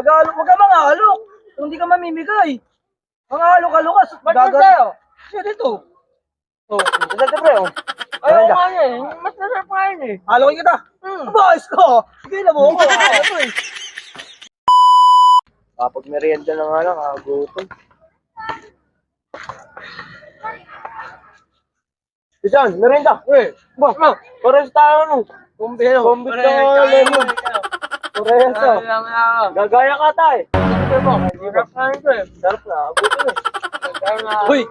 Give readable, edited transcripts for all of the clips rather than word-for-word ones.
Mag-aalok, wag ka mga alok. Kung hindi ka mamimigay. Mga alok-alokas. Ba't tayo? Siya dito. Oh, Dito pre, oh. Ayaw nga eh. Mas nasarap nga yun eh. alokin kita. Boys ko. Sige na mo ako. Ano eh. Kapag merienda na nga lang, gutom. Isan, merienda. Ba, pares tayo no. Kumbit na lemon. Pareso. Gagaya ka tayo. Sarap na ito eh. Sarap na, gutom eh. Uy,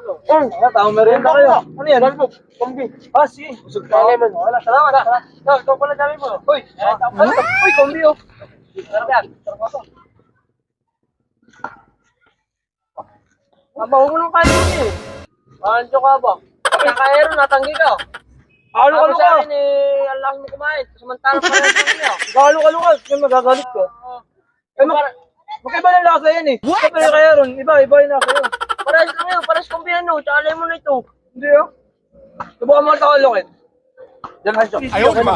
tao merienda kayo. Ano yan? Kumbi. Ah, sige. Busog tayo lemon. Wala, salamat. Ito pala dami mo. Uy, uy, kombi oh. Sarap yan. Sarap ako. Mabaho mo nung kain mo eh. Anjo ka ba? Kakaero, natanggi ka. Alo-alo Sa ka. akin eh, ang laki mo kumain. Samantalang pa rin sa niya. Alo-alo ka. Kaya magagalit ka. Eh, magkaiba ng lasa yan eh. What? Kapag kaya ron, iba yung lasa yun. Pares lang yun, pares kumbihan no. Tsaka lemon na ito. Hindi oh. Subukan mo ang alokin. Diyan ka siya. Ayaw, di ba?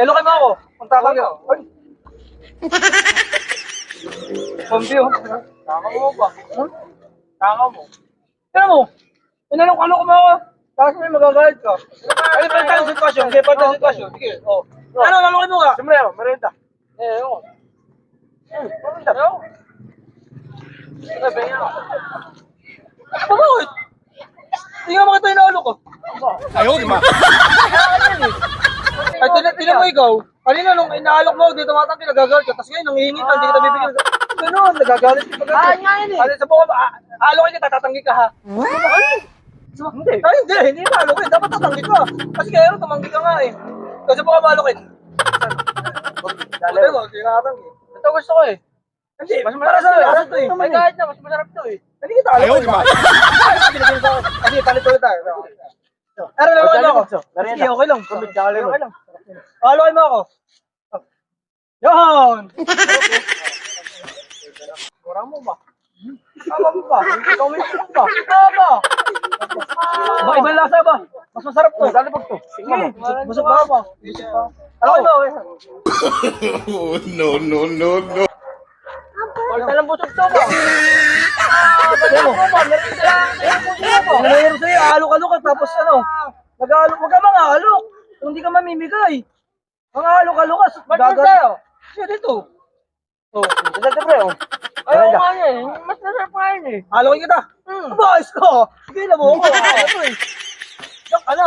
Alokin mo ako. Kung tatang ka. Ay. Kombi oh. Taka mo ba? Taka mo. Tignan mo. Inalok-alok mo ako. Tapos may magagalit ka. Ano pa yung sitwasyon? Sige, pa yung sitwasyon. Sige, oh. Ano, alokin mo ka? Siyempre ako, merienda. Ako. Merienda. Ako. Sabi niya ako. Ano ba bakit? Hindi nga makita yung naalok ko. Ayaw, di ba? Ay, tinan mo ikaw. Kanina nung inaalok mo, dito matang nagagalit ka. Tapos ngayon, nanghihingi ka, hindi kita bibigyan. Ganun, nagagalit ka. Ah, nga yun eh. Ano, sa buka, alokin kita, tatanggi ka ha. Hindi. Ay, hindi pa alokin. Dapat tatanggi ka. Kasi kaya rin, tumanggi ka nga eh. Kasi buka maalokin. Dali mo, hindi ka tatanggi. Ito gusto ko eh. Hindi, Mas para sa lasa to eh. Ay, kahit na, mas masarap to eh. Hindi kita Ayaw, alokin. di ba? Binigyan sa akin. Kasi palit ulit tayo. Pero naman ako. Sige, okay lang. Okay lang. Alokin mo ako. Yan! Mura mo ba? Tama mo ba? Ikaw may sarap ba? Tama! Ba, ibang lasa ba? Mas masarap to. Dali pag to. Sige, busog ba ba? Busog ba? Alokin mo, okay. Oh, no, no, no, no. Huwag talang busog to ba? Ano mo ba? Meron ka lang. Ano nangyari sa'yo? Alok-alok ka tapos ano? Nag-aalok. Huwag ka mga alok. Kung hindi ka mamimigay. Mga alok-alok ka. Ba't tayo? Siya dito. Oh. Dito pre, oh. Ayaw nga yun eh. Mas nasarap nga yun eh. Alokin kita. Boys ko. Sige na mo ako. Ano to eh? Ano?